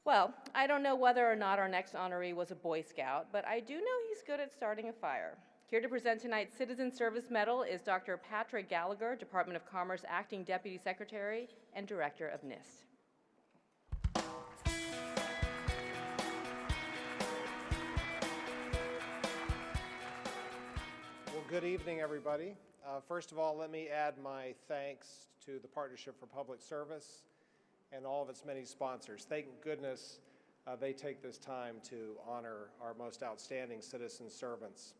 Well, I don't know whether or not our next honoree was a Boy Scout, but I do know he's good at starting a fire. Here to present tonight's Citizen Service Medal is Dr. Patrick Gallagher, Department of Commerce Acting Deputy Secretary and Director of NIST. Well, good evening, everybody. First of all, let me add my thanks to the Partnership for Public Service and all of its many sponsors. Thank goodness they take this time to honor our most outstanding citizen servants.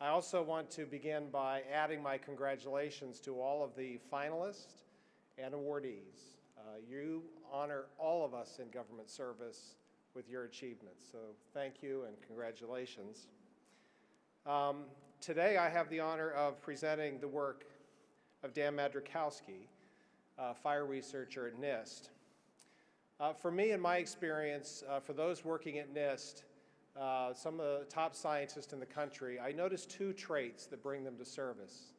I also want to begin by adding my congratulations to all of the finalists and awardees. You honor all of us in government service with your achievements, so thank you and congratulations. Today I have the honor of presenting the work of Dan Madrzykowski, fire researcher at NIST. For me, in my experience, for those working at NIST, some of the top scientists in the country, I noticed two traits that bring them to service.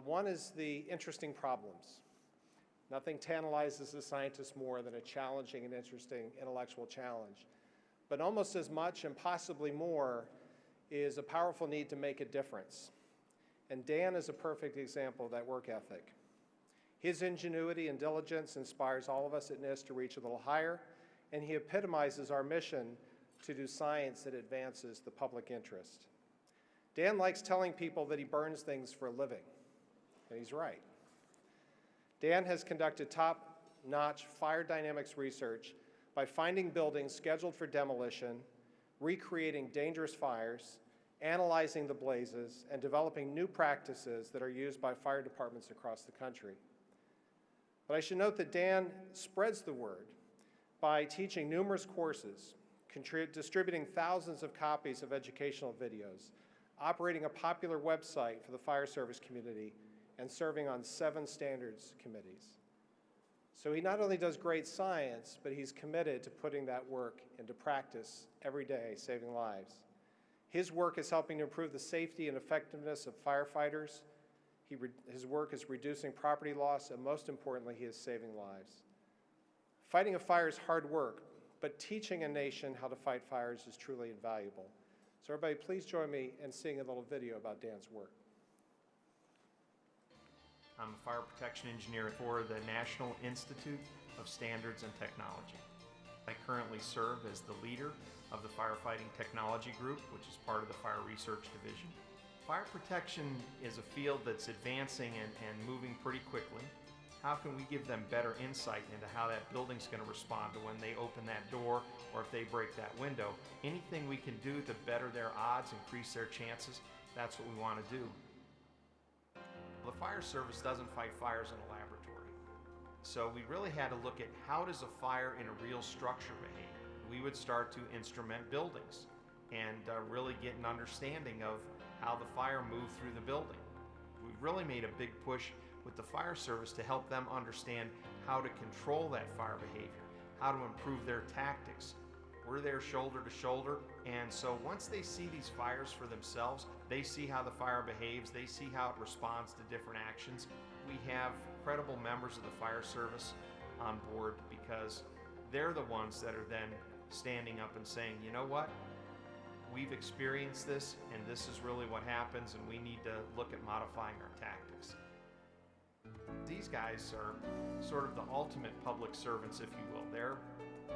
One is the interesting problems. Nothing tantalizes a scientist more than a challenging and interesting intellectual challenge. But almost as much and possibly more is a powerful need to make a difference. And Dan is a perfect example of that work ethic. His ingenuity and diligence inspires all of us at NIST to reach a little higher, and he epitomizes our mission to do science that advances the public interest. Dan likes telling people that he burns things for a living, and he's right. Dan has conducted top-notch fire dynamics research by finding buildings scheduled for demolition, recreating dangerous fires, analyzing the blazes, and developing new practices that are used by fire departments across the country. But I should note that Dan spreads the word by teaching numerous courses, distributing thousands of copies of educational videos, operating a popular website for the fire service community, and serving on 7 standards committees. So he not only does great science, but he's committed to putting that work into practice every day, saving lives. His work is helping to improve the safety and effectiveness of firefighters. His work is reducing property loss, and most importantly, he is saving lives. Fighting a fire is hard work, but teaching a nation how to fight fires is truly invaluable. So everybody, please join me in seeing a little video about Dan's work. I'm a fire protection engineer for the National Institute of Standards and Technology. I currently serve as the leader of the Firefighting Technology Group, which is part of the Fire Research Division. Fire protection is a field that's advancing and moving pretty quickly. How can we give them better insight into how that building's going to respond to when they open that door or if they break that window? Anything we can do to better their odds, increase their chances, that's what we want to do. The fire service doesn't fight fires in a laboratory. So we really had to look at how does a fire in a real structure behave. We would start to instrument buildings and really get an understanding of how the fire moved through the building. We've really made a big push with the fire service to help them understand how to control that fire behavior, how to improve their tactics. We're there shoulder to shoulder, and so once they see these fires for themselves, they see how the fire behaves, they see how it responds to different actions. We have credible members of the fire service on board because they're the ones that are then standing up and saying, you know what? We've experienced this, and this is really what happens, and we need to look at modifying our tactics. These guys are sort of the ultimate public servants, if you will. They're,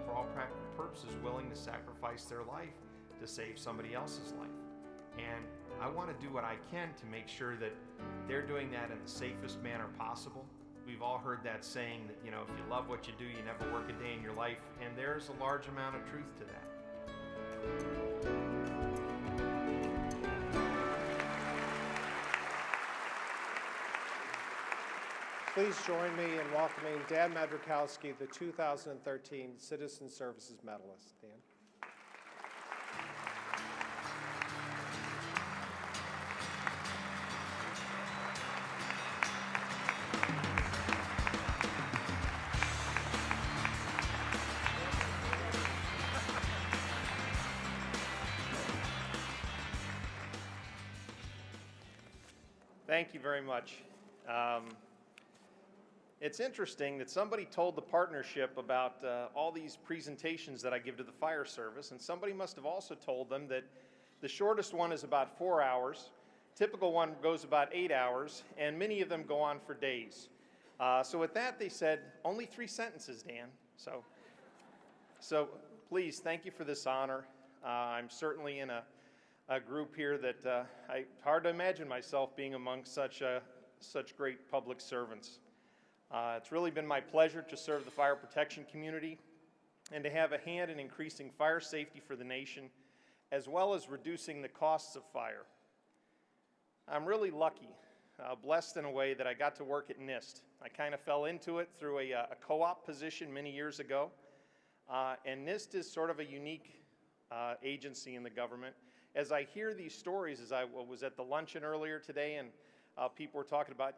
for all practical purposes, willing to sacrifice their life to save somebody else's life. And I want to do what I can to make sure that they're doing that in the safest manner possible. We've all heard that saying that, you know, if you love what you do, you never work a day in your life, and there's a large amount of truth to that. Please join me in welcoming Dan Madrzykowski, the 2013 Citizen Services Medalist. Dan. Thank you very much. It's interesting that somebody told the partnership about all these presentations that I give to the fire service, and somebody must have also told them that the shortest one is about 4 hours, typical one goes about 8 hours, and many of them go on for days. So with that, they said, only 3 sentences, Dan. So please, thank you for this honor. I'm certainly in a group here that hard to imagine myself being among such great public servants. It's really been my pleasure to serve the fire protection community and to have a hand in increasing fire safety for the nation, as well as reducing the costs of fire. I'm really lucky, blessed in a way that I got to work at NIST. I kind of fell into it through a co-op position many years ago, and NIST is sort of a unique agency in the government. As I hear these stories, as I was at the luncheon earlier today, and people were talking about,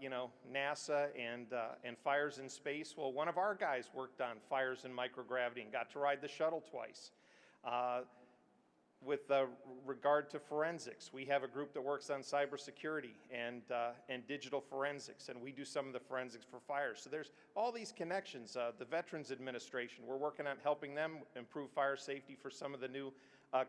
NASA and fires in space. Well, one of our guys worked on fires in microgravity and got to ride the shuttle twice. With regard to forensics, we have a group that works on cybersecurity and digital forensics, and we do some of the forensics for fires. So there's all these connections. The Veterans Administration, we're working on helping them improve fire safety for some of the new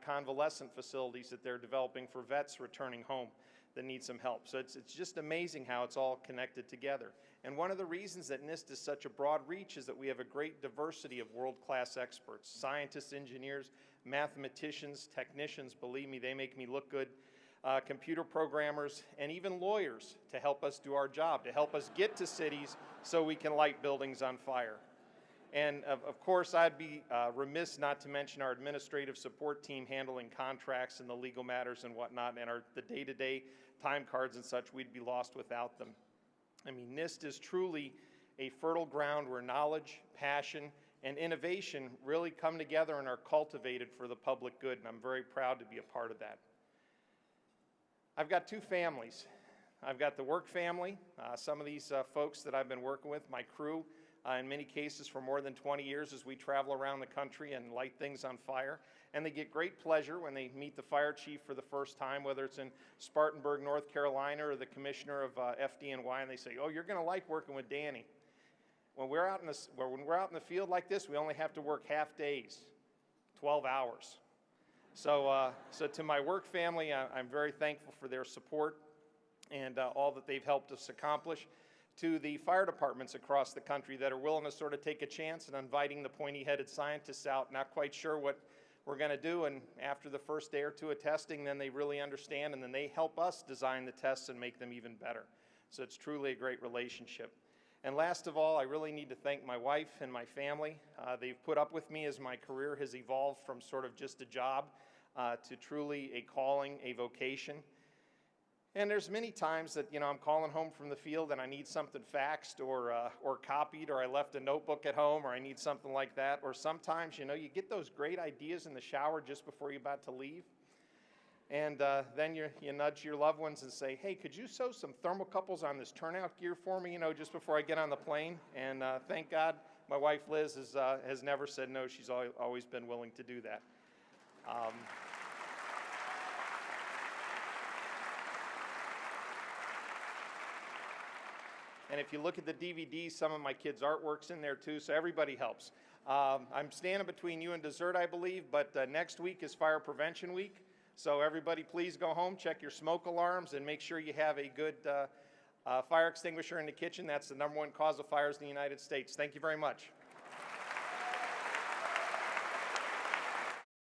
convalescent facilities that they're developing for vets returning home that need some help. So it's just amazing how it's all connected together. And one of the reasons that NIST is such a broad reach is that we have a great diversity of world-class experts, scientists, engineers, mathematicians, technicians, believe me, they make me look good, computer programmers, and even lawyers to help us do our job, to help us get to cities so we can light buildings on fire. And of course, I'd be remiss not to mention our administrative support team handling contracts and the legal matters and whatnot, and the day-to-day time cards and such. We'd be lost without them. I mean, NIST is truly a fertile ground where knowledge, passion, and innovation really come together and are cultivated for the public good, and I'm very proud to be a part of that. I've got 2 families. I've got the work family, some of these folks that I've been working with, my crew, in many cases for more than 20 years as we travel around the country and light things on fire. And they get great pleasure when they meet the fire chief for the first time, whether it's in Spartanburg, North Carolina, or the commissioner of FDNY, and they say, oh, you're going to like working with Danny. When we're out in the field like this, we only have to work half days, 12 hours. So to my work family, I'm very thankful for their support and all that they've helped us accomplish. To the fire departments across the country that are willing to sort of take a chance and inviting the pointy-headed scientists out, not quite sure what we're going to do, and after the first day or 2 of testing, then they really understand, and then they help us design the tests and make them even better. So it's truly a great relationship. And last of all, I really need to thank my wife and my family. They've put up with me as my career has evolved from sort of just a job to truly a calling, a vocation. And there's many times that, I'm calling home from the field and I need something faxed or copied, or I left a notebook at home, or I need something like that. Or sometimes, you get those great ideas in the shower just before you're about to leave. And then you nudge your loved ones and say, hey, could you sew some thermocouples on this turnout gear for me, just before I get on the plane? And thank God my wife Liz has never said no. She's always been willing to do that. And if you look at the DVD, some of my kids' artwork's in there too, so everybody helps. I'm standing between you and dessert, I believe, but next week is Fire Prevention Week. So everybody please go home, check your smoke alarms, and make sure you have a good fire extinguisher in the kitchen. That's the #1 cause of fires in the United States. Thank you very much.